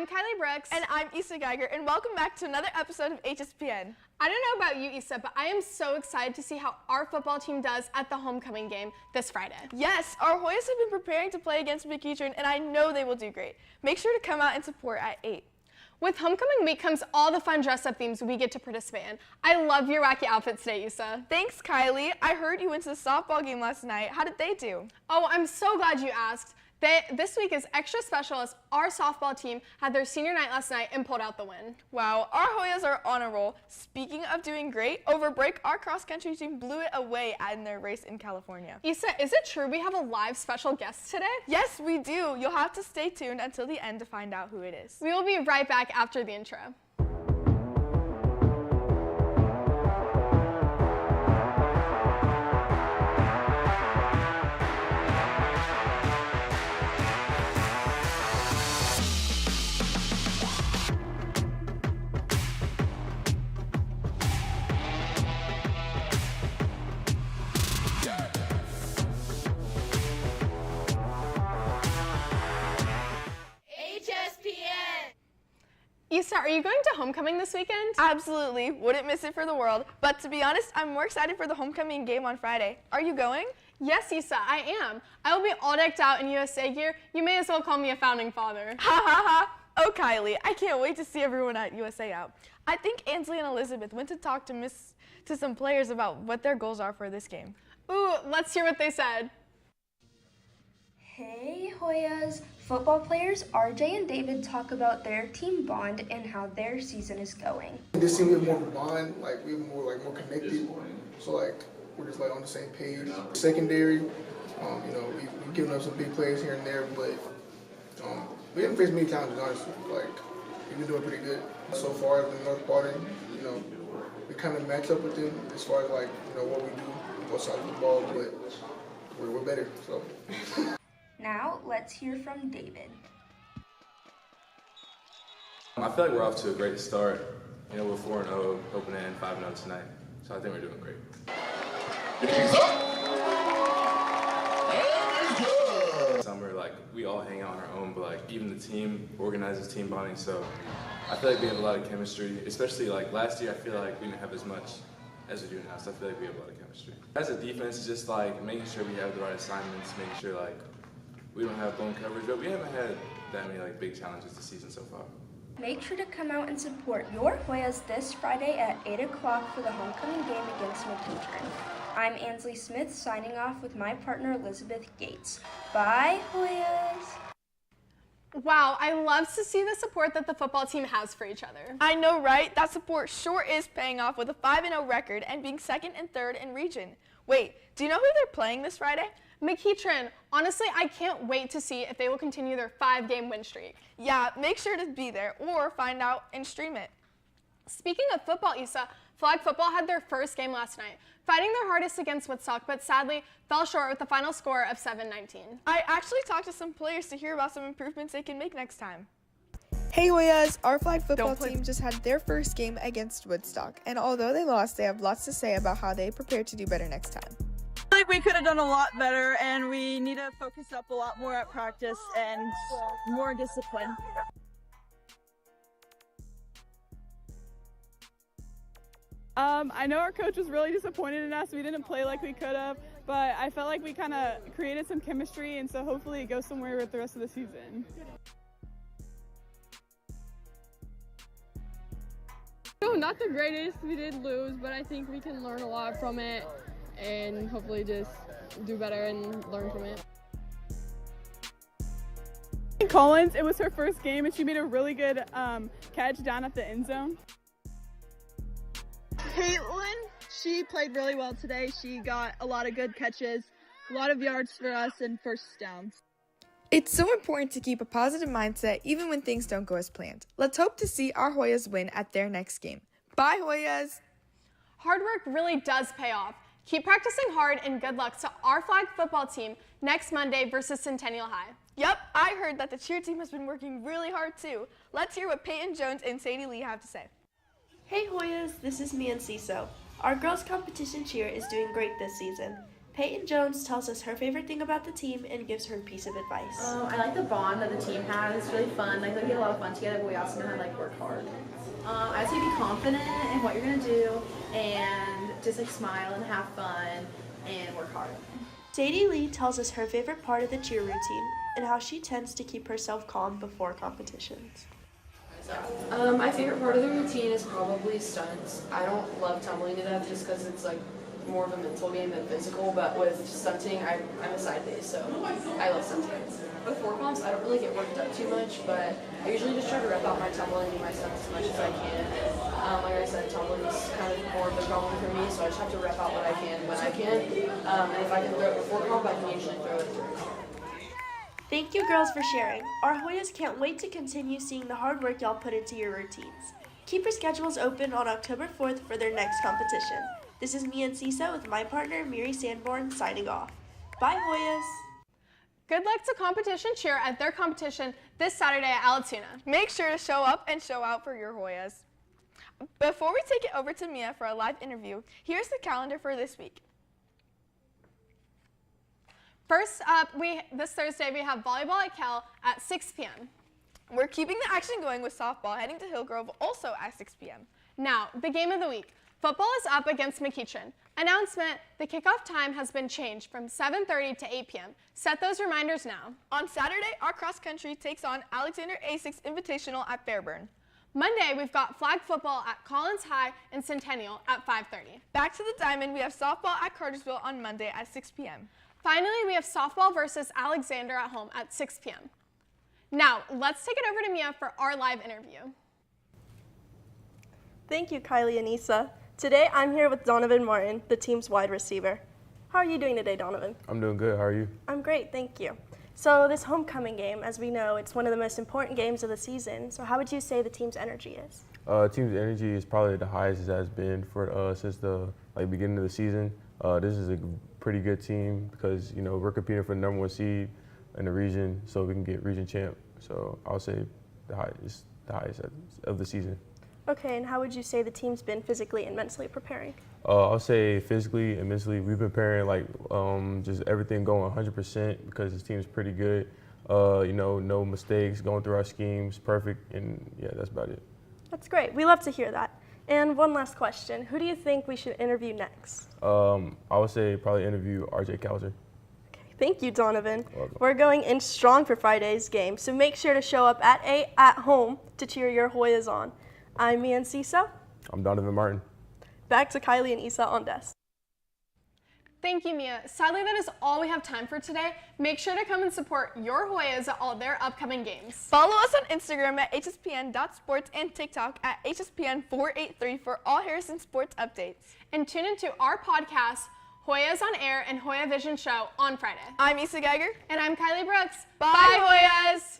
I'm Kylie Brooks. And I'm Issa Geiger, and welcome back to another episode of HSPN. I don't know about you, Issa, but I am so excited to see how our football team does at the homecoming game this Friday. Yes, our Hoyas have been preparing to play against McEachern, and I know they will do great. Make sure to come out and support at 8. With homecoming week comes all the fun dress-up themes we get to participate in. I love your wacky outfits today, Issa. Thanks, Kylie. I heard you went to the softball game last night. How did they do? Oh, I'm so glad you asked. This week is extra special as our softball team had their senior night last night and pulled out the win. Wow, our Hoyas are on a roll. Speaking of doing great, over break, our cross-country team blew it away in their race in California. Issa, is it true we have a live special guest today? Yes, we do. You'll have to stay tuned until the end to find out who it is. We will be right back after the intro. Issa, are you going to homecoming this weekend? Absolutely. Wouldn't miss it for the world. But to be honest, I'm more excited for the homecoming game on Friday. Are you going? Yes, Issa, I am. I will be all decked out in USA gear. You may as well call me a founding father. Ha ha ha. Oh, Kylie, I can't wait to see everyone at USA out. I think Ansley and Elizabeth went to talk to some players about what their goals are for this game. Ooh, let's hear what they said. Hey Hoyas! Football players RJ and David talk about their team bond and how their season is going. This team we have more of a bond, we have more connected. So we're just on the same page. Secondary, we've given up some big plays here and there, but we haven't faced many challenges honestly. We've been doing pretty good so far in the North Quarter. We kind of match up with them as far as what we do, both sides of the ball, but we're better. So. Now, let's hear from David. I feel like we're off to a great start. We're 4-0, opening and 5-0 tonight. So I think we're doing great. Summer, we all hang out on our own, but even the team organizes team bonding. So I feel like we have a lot of chemistry, especially last year. I feel like we didn't have as much as we do now. So I feel like we have a lot of chemistry. As a defense, it's just making sure we have the right assignments, making sure we don't have blown coverage, but we haven't had that many big challenges this season so far. Make sure to come out and support your Hoyas this Friday at 8 o'clock for the homecoming game against McEachern. I'm Ansley Smith signing off with my partner Elizabeth Gates. Bye, Hoyas! Wow, I love to see the support that the football team has for each other. I know, right? That support sure is paying off with a 5-0 record and being second and third in region. Wait, do you know who they're playing this Friday? McEachern. Honestly, I can't wait to see if they will continue their 5-game win streak. Yeah, make sure to be there or find out and stream it. Speaking of football, Issa, flag football had their first game last night, fighting their hardest against Woodstock, but sadly fell short with the final score of 7-19. I actually talked to some players to hear about some improvements they can make next time. Hey Hoyas, our flag football team just had their first game against Woodstock, and although they lost, they have lots to say about how they prepare to do better next time. I feel like we could have done a lot better, and we need to focus up a lot more at practice and more discipline. I know our coach was really disappointed in us. We didn't play like we could have, but I felt like we kind of created some chemistry, and so hopefully it goes somewhere with the rest of the season. No, not the greatest. We did lose, but I think we can learn a lot from it and hopefully just do better and learn from it. Collins, it was her first game, and she made a really good catch down at the end zone. Caitlin, she played really well today. She got a lot of good catches, a lot of yards for us, and first downs. It's so important to keep a positive mindset even when things don't go as planned. Let's hope to see our Hoyas win at their next game. Bye, Hoyas! Hard work really does pay off. Keep practicing hard and good luck to our flag football team next Monday versus Centennial High. Yep, I heard that the cheer team has been working really hard too. Let's hear what Peyton Jones and Sadie Lee have to say. Hey Hoyas, this is me and Ciso. Our girls competition cheer is doing great this season. Peyton Jones tells us her favorite thing about the team and gives her a piece of advice. I like the bond that the team has. It's really fun. Like, we get a lot of fun together, but we also know how to like work hard. I'd say be confident in what you're gonna do and just like smile and have fun and work hard. Sadie Lee tells us her favorite part of the cheer routine and how she tends to keep herself calm before competitions. My favorite part of the routine is probably stunts. I don't love tumbling to death just because it's like more of a mental game than physical, but with stunting, I'm a side base, so I love stunting. Before comps, I don't really get worked up too much, but I usually just try to rep out my tumbling and my stunts as much as I can. Like I said, tumbling is kind of more of a problem for me, so I just have to rep out what I can when I can. And if I can throw it before comp, I can usually throw it through. Thank you girls for sharing. Our Hoyas can't wait to continue seeing the hard work y'all put into your routines. Keep your schedules open on October 4th for their next competition. This is me and Cisa with my partner Miri Sanborn signing off. Bye Hoyas! Good luck to competition cheer at their competition this Saturday at Alatoona. Make sure to show up and show out for your Hoyas. Before we take it over to Mia for a live interview, here's the calendar for this week. First up, this Thursday we have volleyball at Cal at 6 p.m. We're keeping the action going with softball heading to Hillgrove also at 6 p.m. Now, the game of the week. Football is up against McEachern. Announcement, the kickoff time has been changed from 7:30 to 8 p.m. Set those reminders now. On Saturday, our cross country takes on Alexander A6 Invitational at Fairburn. Monday, we've got flag football at Collins High and Centennial at 5:30. Back to the Diamond, we have softball at Cartersville on Monday at 6 p.m. Finally, we have softball versus Alexander at home at 6 p.m. Now, let's take it over to Mia for our live interview. Thank you, Kylie and Issa. Today, I'm here with Donovan Martin, the team's wide receiver. How are you doing today, Donovan? I'm doing good. How are you? I'm great, thank you. So this homecoming game, as we know, it's one of the most important games of the season. So how would you say the team's energy is? Team's energy is probably the highest it has been for since the beginning of the season. This is a pretty good team because we're competing for the #1 seed in the region, so we can get region champ. So I'll say the highest of the season. Okay, and how would you say the team's been physically and mentally preparing? I'll say physically and mentally, we've been preparing just everything going 100% because this team is pretty good. No mistakes, going through our schemes, perfect, and yeah, that's about it. That's great. We love to hear that. And one last question. Who do you think we should interview next? I would say probably interview RJ Kauser. Okay, thank you, Donovan. We're going in strong for Friday's game, so make sure to show up at 8 at home to cheer your Hoyas on. I'm Mia and Cisa. I'm Donovan Martin. Back to Kylie and Issa on desk. Thank you, Mia. Sadly, that is all we have time for today. Make sure to come and support your Hoyas at all their upcoming games. Follow us on Instagram at hspn.sports and TikTok at hspn483 for all Harrison sports updates. And tune into our podcast, Hoyas on Air and Hoya Vision Show on Friday. I'm Issa Geiger. And I'm Kylie Brooks. Bye Hoyas!